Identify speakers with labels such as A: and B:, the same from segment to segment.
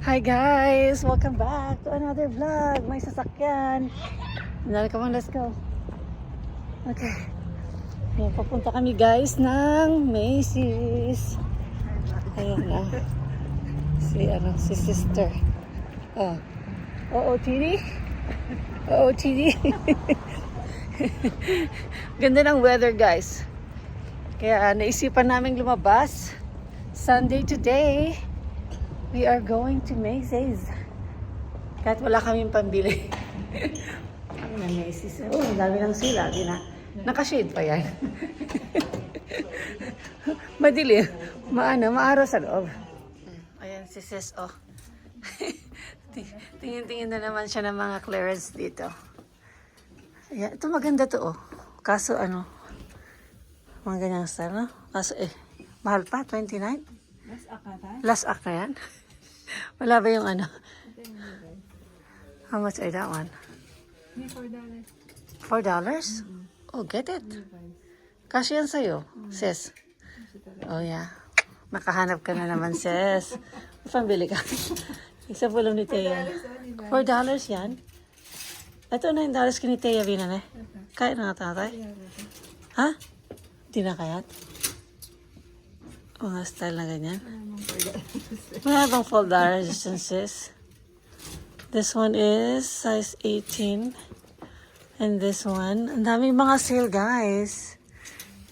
A: Hi guys! Welcome back to another vlog. May sasakyan. Come on, let's go. Okay. Ayan, papunta kami guys ng Macy's. Ayan na. Si sister. Oh. OOTD? OOTD? Ganda ng weather guys. Kaya naisipan naming lumabas. Sunday today. We are going to Macy's. Kahit wala kaming pambili. Macy's. Oh, ang dami ng sila. Naka-shade pa yan. Madilim. Maaraw sa loob. Ayan si sis, oh. Tingin-tingin na naman siya ng mga clearance dito. Ayan, ito maganda to, oh. Kaso mga ganyang style, no? Kaso mahal pa, 29? Last act na yan? Wala ba yung How much is that one? $4. Oh, get it. Kasi yan sa'yo, sis. Oh, yeah. Nakahanap ka na naman, sis. Pambili ka. Isa po lang ni Teya. $4 yan? Ito $9 kini Teya, Binan eh. Kaya na nga tayo? Ha? Di na kayat? Mga style na ganyan. Wala bang $4 dyan, sis? This one is size 18. And this one. Ang daming mga sale, guys.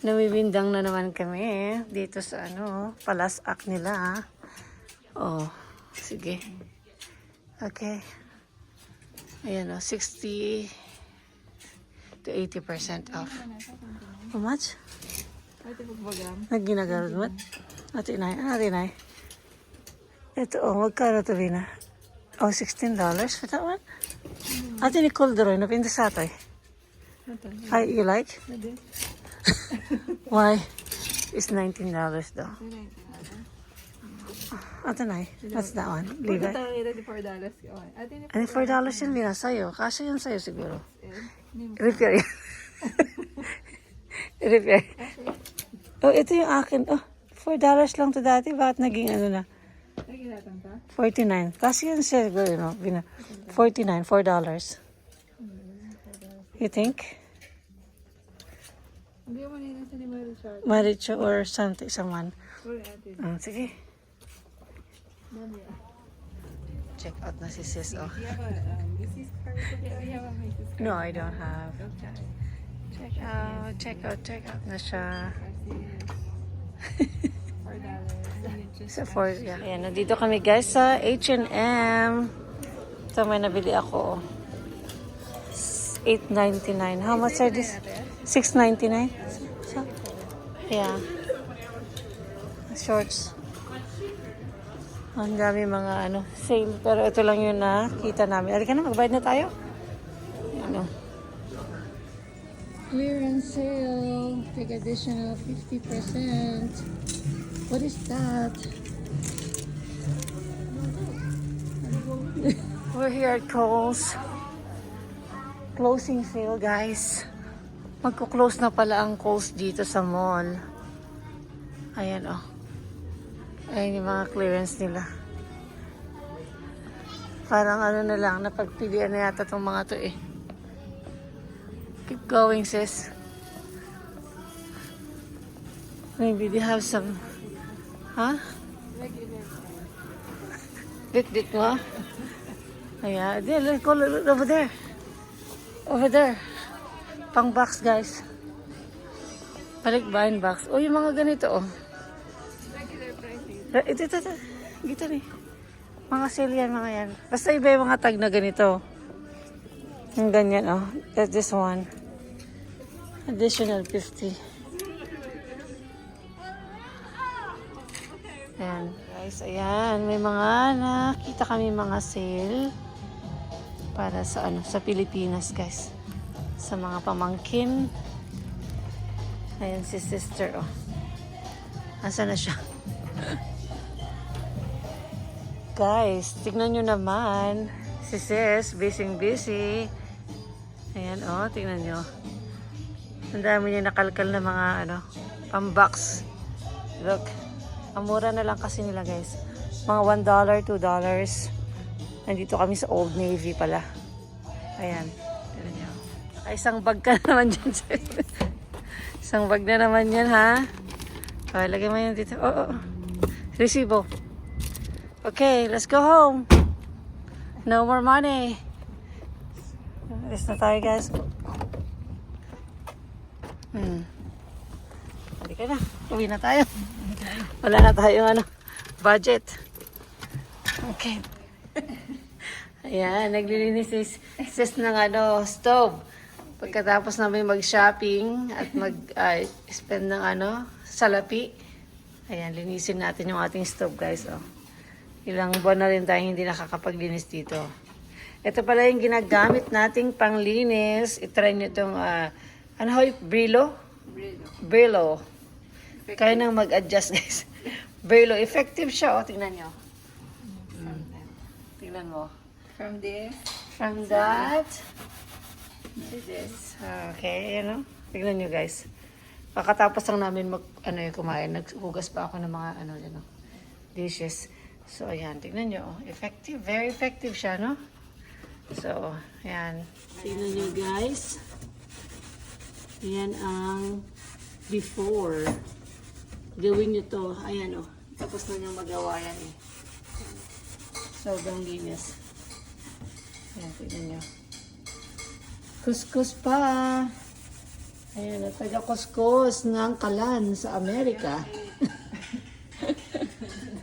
A: Namibindang na naman kami dito sa palasak nila. Oh, sige. Okay. Ayan 60 to 80% off. How much? Nagginagarod mo? Ate Inay. Ito, magkano ito, Rina? Oh, $16 for that one? Ate Nicole Deroy, napinda sa ito eh. Ay, you like? Why? It's $19 though. Ate Nay, what's that one? Levi? Ano, $4 yun, Rina, sa'yo. Kasi yun sa'yo siguro. Repair yan. Repair. Oh, ito yung akin. Oh, $4 lang to dati. Bakit naging na? 49. Kasi yun siya, $49, $4. You think? Maricho or someone. Sige. Check out na si sis, oh. No, I don't have. Check out na siya. So yeah. Ayan, nandito kami guys sa H&M. Ito may nabili ako. $8.99. How much are this? $6.99. So, yeah. Shorts. Ang dami mga sale. Pero ito lang yung nakita namin. Alika na, magbayad na tayo. Clearance sale. Take additional 50%. What is that? We're here at Kohl's. Closing sale, guys. Magko-close na pala ang Kohl's dito sa mall. Ayan, oh. Ayan yung mga clearance nila. Parang na lang, napagpilian na yata itong mga to eh. Keep going, sis. Maybe they have some... Huh? Dik mo? Ayan. Let's go over there. Over there. Pang box, guys. Balikbayan box. Oh, yung mga ganito, oh. Ito. Gito rin. Mga sale yan, mga yan. Basta iba yung mga tag na ganito. Yung ganyan, oh. That's this one. Additional 50. Ayan. Guys, ayan. May mga nakita kami mga sale. Para sa sa Pilipinas, guys. Sa mga pamangkin. Ayan si sister, oh. Asa na siya? Guys, tignan nyo naman. Si sis, busy. Ayan, oh, tignan nyo. Ang dami niya nakalkal na mga pang-box. Look. Ang mura na lang kasi nila, guys. Mga $1, $2. Nandito kami sa Old Navy pala. Ayan. Tignan nyo. Ay, isang bag ka naman dyan. Isang bag na naman yan, ha? O, lagay mo yan dito. Oh. Resibo. Okay, let's go home. No more money. Alis na tayo, guys. Halika na. Uwi na tayo. Wala na tayong budget. Okay. Ayan, naglilinis si sis ng stove. Pagkatapos namin mag-shopping at mag-spend ng salapi. Ayan, linisin natin yung ating stove, guys. Oh. Ilang buwan na rin tayo hindi nakakapaglinis dito. Ito pala yung ginagamit nating panglinis. I-try nyo itong, Brillo? Brillo. Kaya nang mag-adjust, guys. Brillo. Effective siya, oh. Tingnan nyo. Tingnan mo.
B: From this.
A: From that to this. Okay, tingnan nyo, guys. Kakatapos lang namin kumain. Naghugas pa ako ng mga dishes. So, ayan. Tingnan nyo. Oh. Effective. Very effective siya, no? So, ayan. Tingnan nyo, guys. Ayan ang before. Gawin nyo to. Ayan, oh. Tapos na nyo magawa yan, eh. Sobrang linis. Ayan, tingnan nyo. Kuskus pa. Ayan, taga-kuskus ng kalan sa Amerika.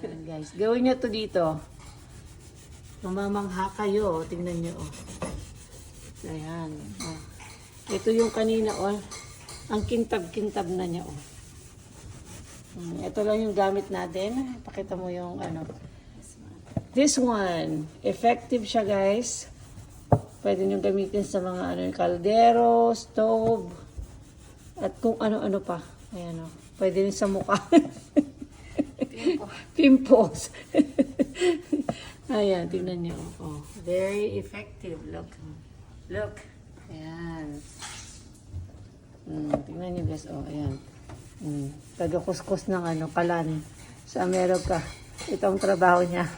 A: Ayan, guys, gawin nyo to dito. Mamamangha kayo. Tingnan nyo, oh. Ayan. Oh. Ito yung kanina, oh. Ang kintab-kintab na niya, oh. Ito lang yung gamit natin. Pakita mo yung This one. Effective siya, guys. Pwede nyo gamitin sa mga kaldero, stove, at kung ano-ano pa. Ayan, oh. Pwede rin sa mukha. Pimples. Ayan, tingnan nyo. Oh, very effective. Look. Look. Ayan. Tingnan nyo, guys. Oh, ayan. Taga-kuskus ng kalan sa Amerika. Ito ang trabaho niya.